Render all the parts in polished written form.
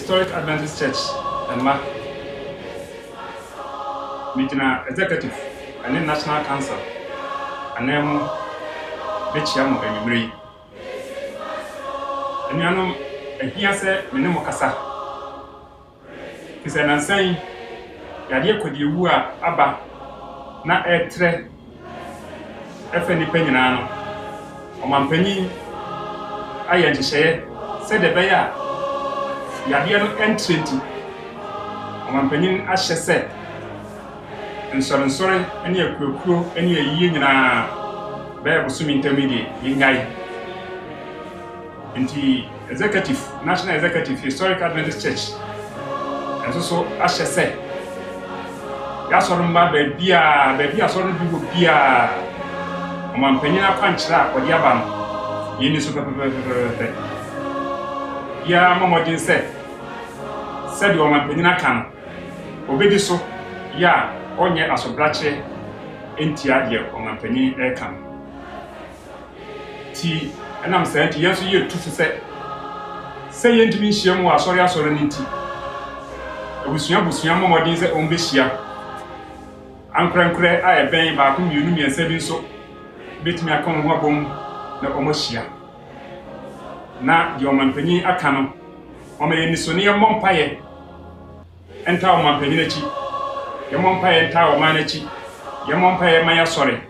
Historic Adventist Church and Ma Mijina Executive and then National Council and then Bechiamo and Yuri. And you know, and here said Minimo Casa. He said, I'm saying, Yadia could you Abba na etre FNP Penina or Mampeni Ayan Share said the Baya Yadian entry or Mampenin Asha said. And sorry, any a crew, any a yin bear swimming intermediate, Yingai. And the executive, National Executive, Historic Adventist Church, and also Asha said. Yasorumba baby, I saw people be a Mampenina Panchla or Yaban. Yini super. Ya Mamodin said your Mampenina can obey so. Ya, onye asobrache entia ye or Mampeni aircam. T and I'm saying to yes, you to say to me, she was sorry, I saw an inti. I was young, Mamodin said on this year. Ankre I ben ba kum yunu mi ensebin so betimi akon ho abom na omohia na de omanpanyi aka no o me ni so ne mompaye enta omanpanyi na chi ye mompaye enta o man na chi ye mompaye man ya sore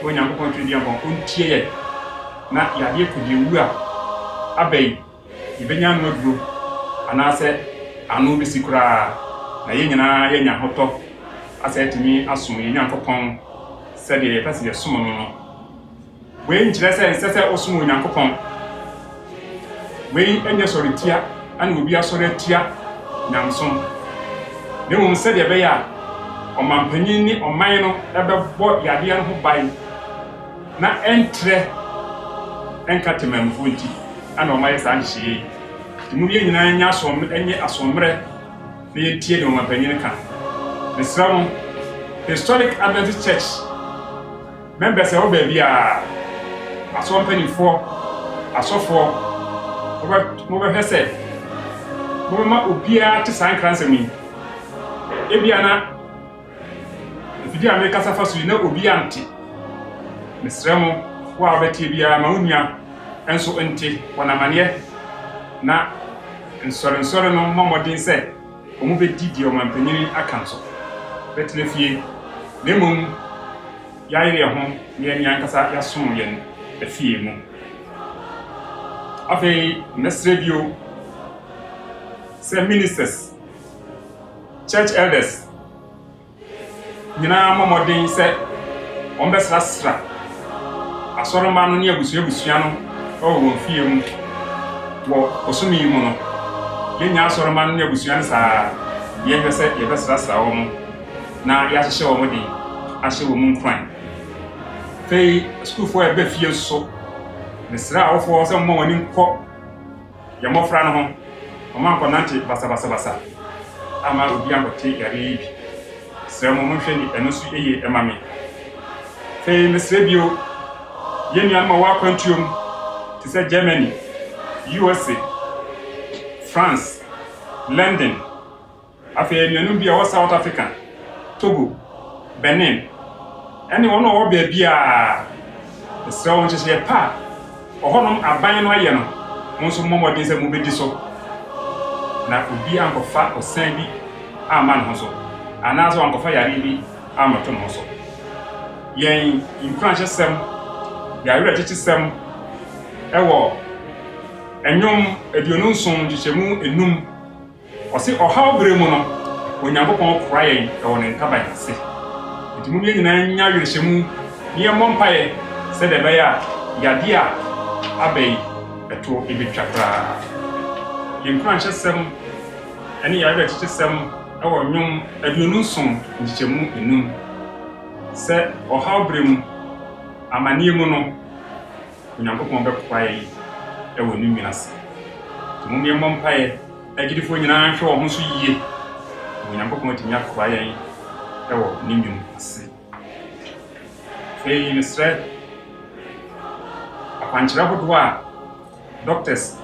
onyankopon twidi abon ontie ye na yade kudi wu a abai ibenya no aduro anase anu bi sikura na ye nyina ye nya hoto asset me assume Yankopon said the person of Sumono. When Jessa says Osumu Yankopon, when any sorry tear and will be a sorry tear, Namson. They won't say the Baya or Mampenini or Mino ever bought Yadian who buy na entre encatement funti and on my son she. The movie in Yasom any asombre the tear on Mampenica. The strong Historic Adventist Church members say, oh baby, I saw penny for, I saw for over her said, Mama Upia to sign cancer me. Ebiana, if you didn't make us first, you know, Ubianti. Miss Remo, who are Betty Bia Maunia, and so empty when I'm here. Na, and sorry, no more than said, Omobe Didi or Mampeni a council. Betty Fee, Lemon, Yairi home, Yan Yankasa, Yasum Yen, a fee moon. Of a next review, say ministers, church elders, Nina Momodin said, on best lastra. A sort of man near Busiano, oh, film, Osumi Mono. Yenya sort of man near Busians are Yenga said, your best lastra. Na ya show modi ashe wo mun kwan fei school for e be fie so mesra awfo so mo wani nko ya mofra no ho o man ko nante basa ama obi ankote yare bi se mo mo hwe ni eno so eye emame fei mesra bio yenu ama wa kwantuom ti se Germany, USA, France, London, afi yenu bi a South Africa, Togo, Benin. Anyone or be a so just a pa or honum a buying no yeno. Monso momo dins a movie diso. Na ubi uncle fat or sandy a man hoso. And as uncle fire really amaton hoso. Yen in crunch sem, ya ready sem. Ewo enyom edionun son jishemu enum. Or say or how bremono when Yankopon crying on in Cabayasi. It moving in a Yashemu near Mompaye said the Baya Yadia Abbey a two Ibi Chapra. In crunch some any other system our young edionun jishemu enum. Said or how brim a maniamono when Yankopon be crying a wonuminous. To Mumia Mompaye. I get it for you now, show almost a year. When I'm going to Yak Quiet, or Nimium. Faye in a thread. A punch rapid war. Doctors,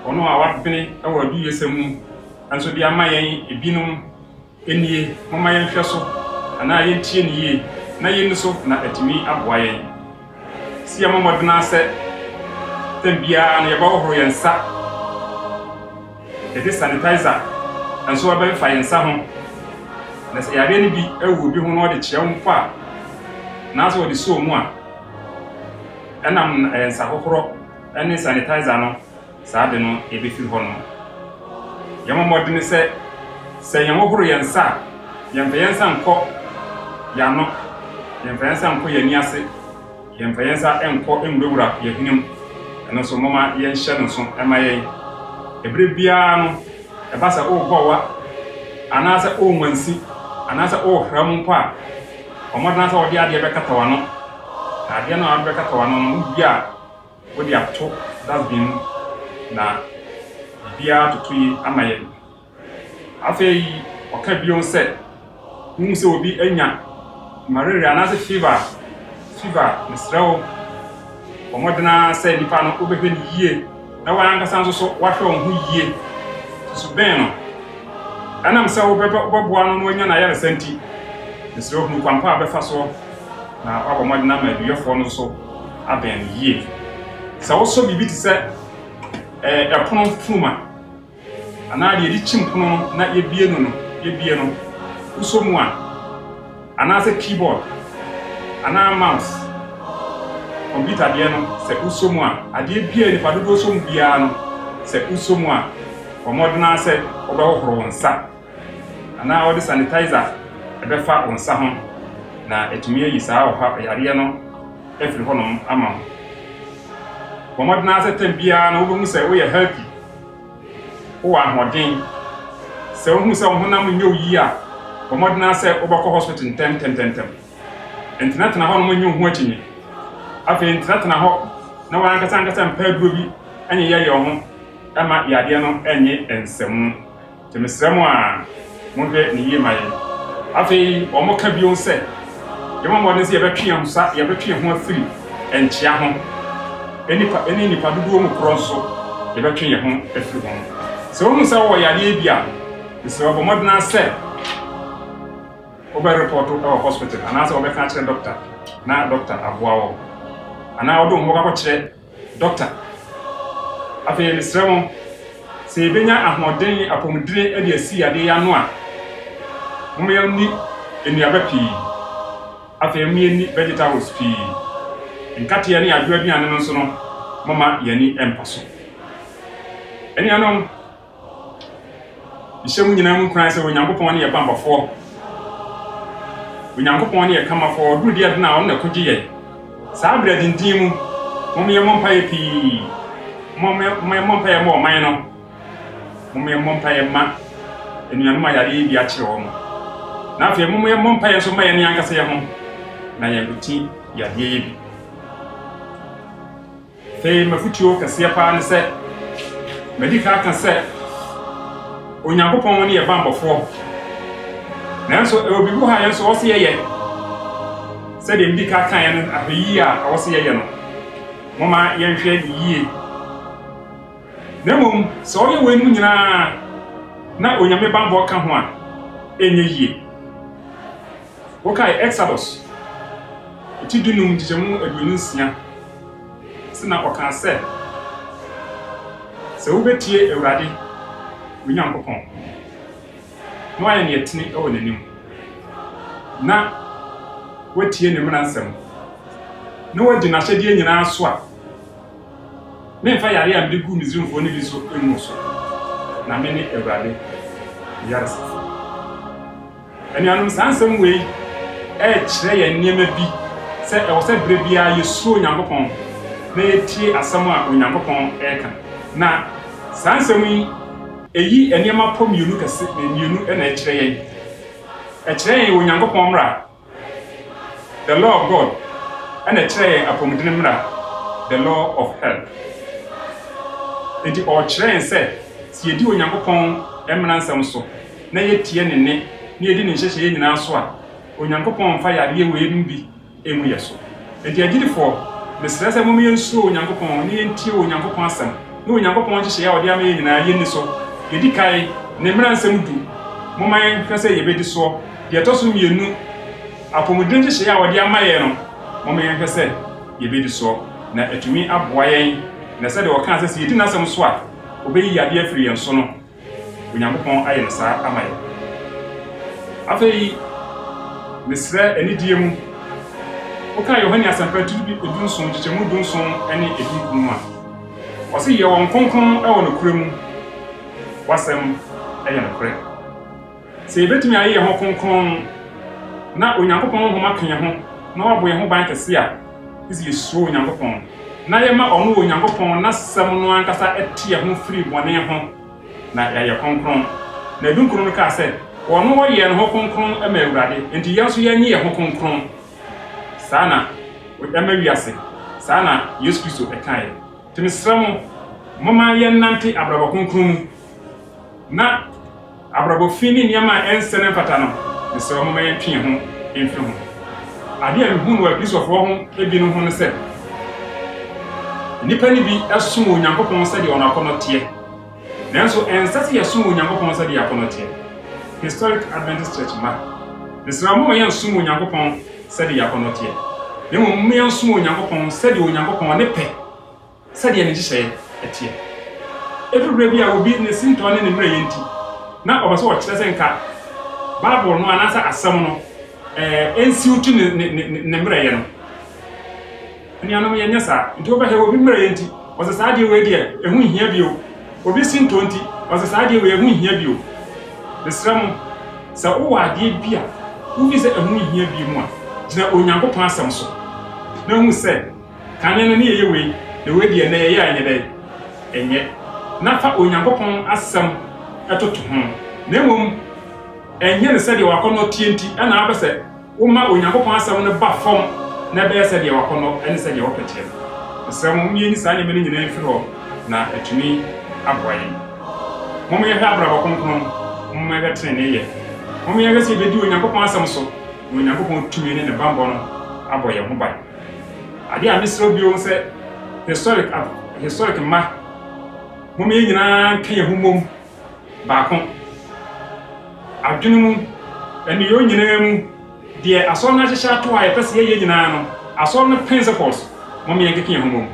or no, our penny, our USM, anso bi ama yen ebinum enie mama yen hwɛ so ana yen tie ne yie na yen so na atimi aboa yen si amamodena sɛ tambia na yɛbɛhohoro yen sa yɛde sanitizer anso abɛfa yen sa ho na sɛ yare ne bi awu bi ho no de kyerɛ wo mpo a na so de so mu a ɛnam nsa hohoro ɛne sanitizer no saa de no ebefiri hɔ no yɛmamodene sɛ yɛn hohoro yen sa yɛmfa yen sa nkɔ yano yɛmfa yen sa nkɔ yani ase yɛmfa yen sa nkɔ nwurawura yɛhinem ɛno so mama yɛn hyɛ no so ɛma yɛn ebere bia no ɛba sɛ o bɔwa anaasɛ o nwansi anaasɛ o hram mpo a ɔmɔdena sɛ ɔde adeɛ bɛkata wano adeɛ no a bɛkata wano no bia wode ato dustbin na bia totoyi ama yɛn afei ɔka bion sɛ hu sɛ obi anya malaria anaasɛ fever mesrɛwo ɔmɔdena sɛ nipa no wobɛhwɛ ne yie na wankasa nso so wahwɛ wo ho yie so bɛn no ɛnam sɛ wobɛboa no na wanya na yɛre santi mesrɛwo hunu kwampa a bɛfa so na wabɔ mɔdena ma aduafoɔ no so abɛn yie sɛ wosɔ biribi te sɛ ɛpono fuma ana de yɛde kyim pono na yɛbie no wosɔ mu a anaasɛ keyboard ana mouse computer deɛ no sɛ wosɔ mu a adeɛ bia nipa dodo so mu biara no sɛ wosɔ mu a ɔmɔdena sɛ wobɛhohoro wo nsa ana wɔde sanitizer ɛbɛfa wo nsa ho na etumi ayi saa ɔha yareɛ no afiri hɔ nom ama wo ɔmɔdena sɛ tam biara no wobɛhu sɛ woyɛ healthy wowɔ ahoɔden sɛ wohu sɛ wo honam nyɛ wo yi a ɔmɔdena sɛ wobɛkɔ hospital ntɛm ntenatena hɔ no mo nyɛ ho akyinye afei ntenatena hɔ na wankasa mpa aduro bi ɛnyɛ yɛyɛ wo ho ɛma yadeɛ no ɛnyɛ nsɛmu te mesrɛ mu a mohwɛ ne yie ma yɛ afei ɔmo ka bio sɛ yɛmamɔden sɛ yɛbɛtwe ho afiri ɛnkyea ho ɛne nipa dodoɔ mu korɔ nso yɛbɛtwe yɛ ho afiri ho sɛ wohu sɛ wɔwɔ yadeɛ bi a mesrɛ ɔbɔmmɔdena sɛ wobɛ report ɛwɔ hospital anaasɛ wɔbɛka kyerɛ doctor na doctor aboa wɔ anaa wɔde wo ho kakɔ kyerɛ doctor afei mesrɛ mo sɛ yɛbɛnya ahoɔden apɔmudire ɛde asi yadeɛ ya no a momayɛni nnuaba pii afei moyɛni vegetables pii nkateɛ ne adwo aduane no nso no mama yɛni ɛmpa so ɛnuanom bihyɛ mu nyinaa mu kran sɛ onyankopɔn ne yɛ bambafoɔ onyankopɔn ne yɛ kamafoɔ duru deɛ na ɔno na kɔgye yɛ saa bere dindin mu momayɛ mɔmpaeɛ pii momayɛ mɔmpaeɛ ma ɔman no momayɛ mɔmpaeɛ ma anuanom a yareɛ bi akyerɛ wɔ mo na afei momayɛ mɔmpaeɛ nso ma yɛne ankasa yɛ ho na yɛbɛti yadeɛ yɛ bi fei mafutuo kɛseɛ paa ne sɛ medika aka sɛ onyankopɔn ne yɛ bambɔfoɔ nanso ɛwɔ bibu ha yɛn so wɔse yɛyɛ sɛ de medika aka yɛn no ahɛyi a wɔse yɛyɛ no moma yɛnhwɛ ne yie na mmom sɛ ɔyɛ wɔn mu nyinaa na onyame bambɔ ka ho a ɛnyɛ yie wɔkae Exodus ɛti dunum gyegyɛmu 26 sina ɔka sɛ wobɛtie Awurade onyankopɔn na wayɛ ne yɛtene ɛwɔ n'anim na watie ne mmara nsɛm na wadi n'ahyɛdeɛ nyinaa so a memfa yare a mede gu Misraimfoɔ no bi so ɛmu so na mene Awurade yaresa anuanom saa nsɛm wei ɛkyerɛ yɛn nneɛma bi sɛ ɛwɔ sɛ berɛ biara yɛsuro onyankopɔn na yɛtie asɛm a onyankopɔn ɛka na saa nsɛm yi eyi nneɛma pɔ mmienu kɛse mmienu ɛna ɛkyerɛ yɛn onyankopɔn mmara the law of God ɛna ɛkyerɛ yɛn apɔmuden mmara the law of health enti ɔkyerɛ yɛn sɛ yɛdi onyankopɔn mmara nsɛm so na yɛtie ne nne na yɛdi ne nhyehyɛeɛ nyinaa so a onyankopɔn mfa yareɛ wei no bi emu yɛ so enti agyidifoɔ mesrɛ sɛ momyɛ nsuo onyankopɔn ne yɛntie onyankopɔn asɛm na onyankopɔn nhyehyɛeɛ a ɔde ama yɛn nyinaa yɛnni so yɛdi kae ne mmransɛm du momma yɛhwɛ sɛ yɛbɛdi so deɛ ɛtɔ so mmienu apɔmuden hye a wɔde ama yɛn no momma yɛhwɛ sɛ yɛbɛdi so na atumi aboa yɛn na sɛ de wɔka sɛ sɛ yɛdi n'asɛm so a obɛyi yadeɛ afiri yɛn so no Onyankopɔn ayɛ no saa ama yɛn afei mesrɛ anidie mu woka Yohane asɛmpa tudunson kyekyɛmu dunson ne edinku mu a ɔse yɛ wɔn kronkron ɛwɔ nokora mu wasɛm ɛyɛ nokorɛ sɛ yɛbɛtumi ayɛ yɛn ho kronkron na Onyankopɔn nhoma ka yɛn ho na wabɔ yɛn ho ban kɛse a isi yɛsuro Onyankopɔn na yɛma ɔno Onyankopɔn na sɛm no ankasa ɛte yɛn ho firi bɔne ho na yɛyɛ kronkron na edunkron no ka sɛ ɔno wɔyɛ no ho kronkron ɛma Awurade enti yɛn so yɛnyɛ yɛn ho kronkron saa na ɛma wiase saa na Yesu Kristo ɛkae tɛmɛsrɛ mo momma yɛnnante abrabɔ kronkron mu na abrabɔ fi ne nneɛma a ɛnsɛne mfata no mesrɛ momma yɛntwe yɛn ho ɛmfiri ho ade a mehu no wɔ Kristofoɔ ho ebi no ho no sɛ nnipa ni bi ɛsom Onyankopɔn sɛdeɛ ɔno akɔnnɔ teɛ nanso ɛnsɛ sɛ yɛsom Onyankopɔn sɛdeɛ akɔnnɔ teɛ Historic Adventist Church ma mesrɛ momma yɛnsom Onyankopɔn sɛdeɛ akɔnnɔ teɛ na mmom yɛnsom Onyankopɔn sɛdeɛ Onyankopɔn ne pɛ sɛdeɛ ne nhyehyɛe ɛteɛ ɛdurubere bi a obi ne sintɔ ne ne mmerɛ yɛ nti na ɔbɛ sɛ ɔkyerɛ sɛ nka Bible no anaasɛ asɛm no ɛnsiw tu ne mmerɛ yɛ no nnuanom yɛnyɛ saa nti wobɛhɛ obi mmerɛ yɛ nti ɔsɛ saa deɛ wei deɛ ɛho nhia bio obi sintɔ nti ɔsɛ saa deɛ wei ɛho nhia bio mesrɛ mo sɛ wowɔ adeɛ bi a wobi sɛ ɛho nhia bio mu a gyina Onyankopɔn asɛm so na hu sɛ kane no ne yɛyɛ wei na wei deɛ na yɛyɛ anyɛ dɛ ɛnyɛ na fa Onyankopɔn asɛm ɛtoto ho na mmom ɛnyɛ ne sɛdeɛ wakɔnnɔ tie nti ɛna abɛ sɛ woma Onyankopɔn asɛm no ba fam na ɛbɛyɛ sɛdeɛ wakɔnnɔ ɛne sɛdeɛ wɔpɛkyɛ no mesrɛ mo yɛnyi saa nneɛma no nyinaa mfiri hɔ na atumi aboa yɛn momma yɛhwɛ abrabɔ kronkron momma yɛhwɛ tenenee yɛ momma yɛhwɛ sɛ yɛbɛdi Onyankopɔn asɛm so na Onyankopɔn tumi ne ne bambɔ no abɔ yɛn ho ban adeɛ a mesrɛ bio sɛ historic ma momma yɛn nyinaa ka yɛn ho mmom baako adwene mu ɛne yɛn nyinaa mu deɛ asɔre no ahyehyɛ ato a yɛpɛ sɛ yɛyɛ nyinaa no asɔre no principles momma yɛn keka yɛn ho mmom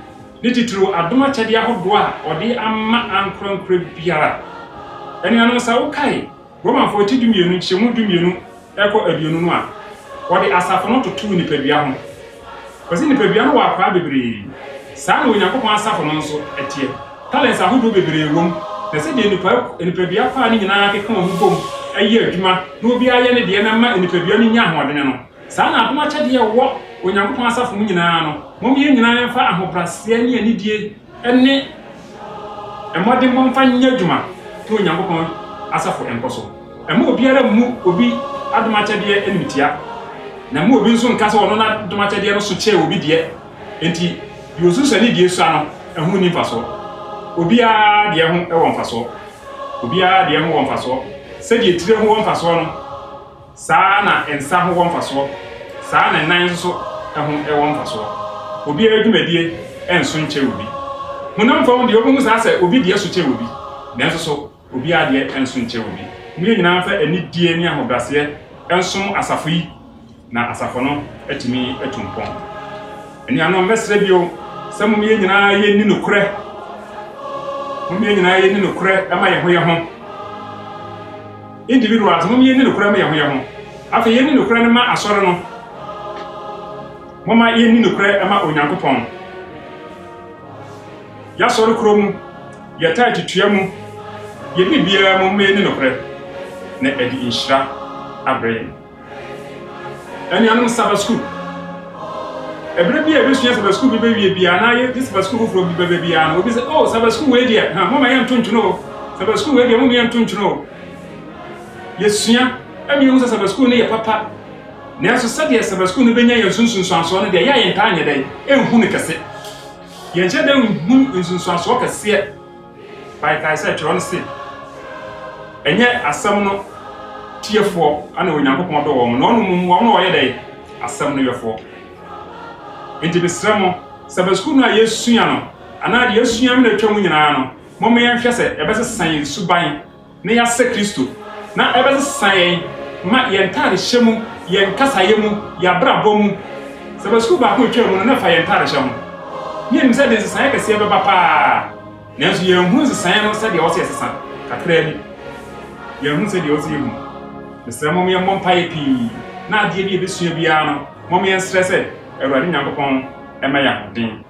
ne titiri adom akyɛdeɛ ahodoɔ a ɔde ama ankorankora biara ɛnuanom sɛ wokae Romanfoɔ 12 nhyɛmu 12 ɛkɔ 20 no a wɔde asafo no toto nipadua ho wɔsi nipadua no wɔ akwaa bebree saa na Onyankopɔn asafo no nso ɛteɛ talents ahodoɔ bebree wom na sɛ deɛ nipadua paa ne nyinaa keka wɔn ho bom ɛyɛ adwuma na obiara yɛ ne deɛ na ma nipadua no nya ahoɔden no saa na adom akyɛdeɛ wɔ Onyankopɔn asafo mu nyinaa no mom yɛ nyinaa yɛmfa ahobraseɛ ne anidie ɛne ɛmɔden mɔmfa nyɛ adwuma to Onyankopɔn asafo ɛnkɔ so ɛma obiara mu obi adom akyɛdeɛ animtia na mu obi nso nka sɛ ɔno na adom akyɛdeɛ no so kyɛ obi deɛ enti deɛ osusa ne deɛ sua no ɛho ni mfasoɔ obiara deɛ ho ɛwɔ mfasoɔ obiara deɛ ho wɔ mfasoɔ sɛdeɛ tire ho wɔ mfasoɔ no saa na nsa ho wɔ mfasoɔ saa na nan nso ɛho ɛwɔ mfasoɔ obiara dwumadie ɛnso nkyɛ obi honam fam deɛ obi saa sɛ obi deɛ so kyɛ obi nanso so obiara deɛ ɛnso nkyɛ obi mu nyinaa fa anidie ne ahobraseɛ ɛnsom asafo yi na asafo no atumi atumpɔn ɛnuanom mɛsrɛ bio sɛ mom yɛ nyinaa yɛnni nokorɛ ɛma yɛn ho yɛ ho individuals mom yɛnni nokorɛ ma yɛn ho yɛ ho afei yɛnni nokorɛ no ma asɔre no moma yɛnni nokorɛ ɛma Onyankopɔn yɛasɔre kuro mu yɛtaa tutua mu yɛbi biara mom yɛnni nokorɛ na ɛde nhyira abrɛ yɛn ɛnuanom Sabbath school ɛberɛ bi a ɛbɛsua Sabbath school bi bɛwie biara na yɛ Sabbath school foforɔ bi bɛbɛ biara na obi sɛ oh Sabbath school wei deɛ moma yɛnto ntwono o Sabbath school wei deɛ moma yɛnto ntwono o yɛsua ɛmi sɛ Sabbath school no yɛ papa nanso sɛdeɛ Sabbath school no bɛnya yɛn nsunsuansoɔ no deɛ yɛ yɛn taa nyɛ dɛ ɛnhu ne kɛse yɛn kyɛ dɛ nhu nsunsuansoɔ kɛseɛ baikae sɛ kyerɛ no se ɛnyɛ asɛm no tiefoɔ ana Onyankopɔn dɔ wɔn na ɔno wɔn ɔyɛ dɛ asɛm no yɛfoɔ enti besrɛ mo Sabbath school no a yɛsua no anaa deɛ yɛsua me na atwa mu nyinaa no mɔmma yɛnhwɛ sɛ ɛbɛsesa yɛn suban na yɛasɛ Kristo na ɛbɛsesa yɛn ma yɛn ntare hyɛ mu yɛn kasayɛ mu yɛabrabɔ mu sɛ bɛsukuu baako atwa mu no na fa yɛn ntare hyɛ mu ne yɛnim sɛ de nsesaeɛ kɛseɛ bɛba paa nanso yɛnhu nsesaeɛ no sɛdeɛ wɔ sɛ yɛsesa kakraa bi yɛnhu sɛdeɛ wɔ sɛ yɛhu mesrɛ mom yɛmmɔ mpaeɛ pii na adeɛ bi yɛbɛsua biara no mom yɛnsrɛ sɛ Awurade Nyankopɔn ɛma yɛ ahoden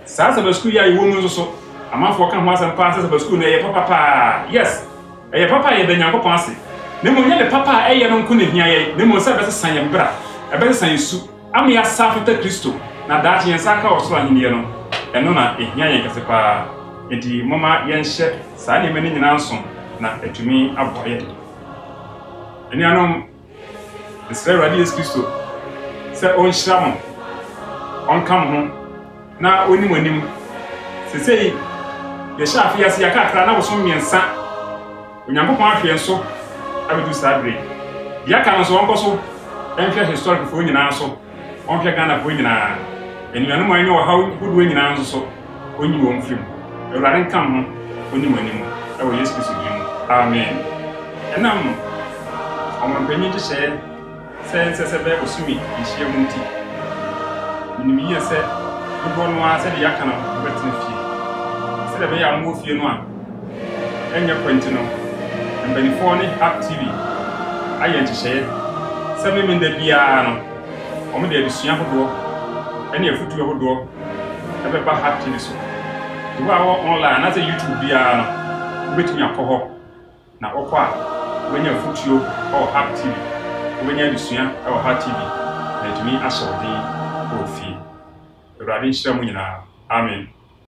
saa sɛ bɛsukuu yɛ a yɛwɔ mu nso so amanfoɔ ka ho asɛm paa sɛ bɛsukuu no ɛyɛ papa paa yes ɛyɛ papa a yɛda Nyankopɔn ase na mmom nyɛ de papa a ɛyɛ no nko na hia yɛn na mmom sɛ ɛbɛsesa yɛn bra ɛbɛsesa yɛn su ama yɛasa afata Kristo na daakye yɛn nsa ka wɔ soro ahenniɛ no ɛno na ɛhia yɛn kɛse paa enti moma yɛnhyɛ saa nneɛma no nyinaa nso na atumi aboa yɛn anuanom mesrɛ Awurade Yesu Kristo sɛ ɔnhyira mo ɔnka mo ho na ɔnim anim sesei yɛhyɛ afe ase yɛakakra na bosom mmiɛnsa Onyankopɔn ahwɛ yɛn so abɛdu saa bere yɛaka no so ɔnkɔ so ɛnhwɛ historicfoɔ nyinaa so ɔnhwɛ Ghanafoɔ nyinaa anuanom a ɛnyɛ ɔhaw hodoɔ nyinaa nso so ɔnyi wɔn firim Awurade nka mo ho ɔnim anim ɛwɔ Yesu Kristo din mu amen ɛnam ɔmampanyin nhyehyɛeɛ sɛ nsɛ sɛ bɛyɛ bosome nhyia mu nti menim yie sɛ dodoɔ no ara sɛdeɛ yɛaka no wobɛtena fie sɛdeɛ ɛbɛyɛ a mowɔ fie no a ɛnyɛ kwanti no mpanimfoɔ ne Hap TV ayɛ nhyehyɛeɛ sɛ memenda biara no ɔmo de adesua hodoɔ ɛne afutuo hodoɔ ɛbɛba Hap TV so wo a wɔ online na sɛ YouTube biara no wobɛtumi akɔ hɔ na wɔkɔ a wobɛnya afutuo ɛwɔ Hap TV wobɛnya adesua ɛwɔ Hap TV na atumi ahyɛ wo den wɔ fie Awurade nhyira mu nyinaa amen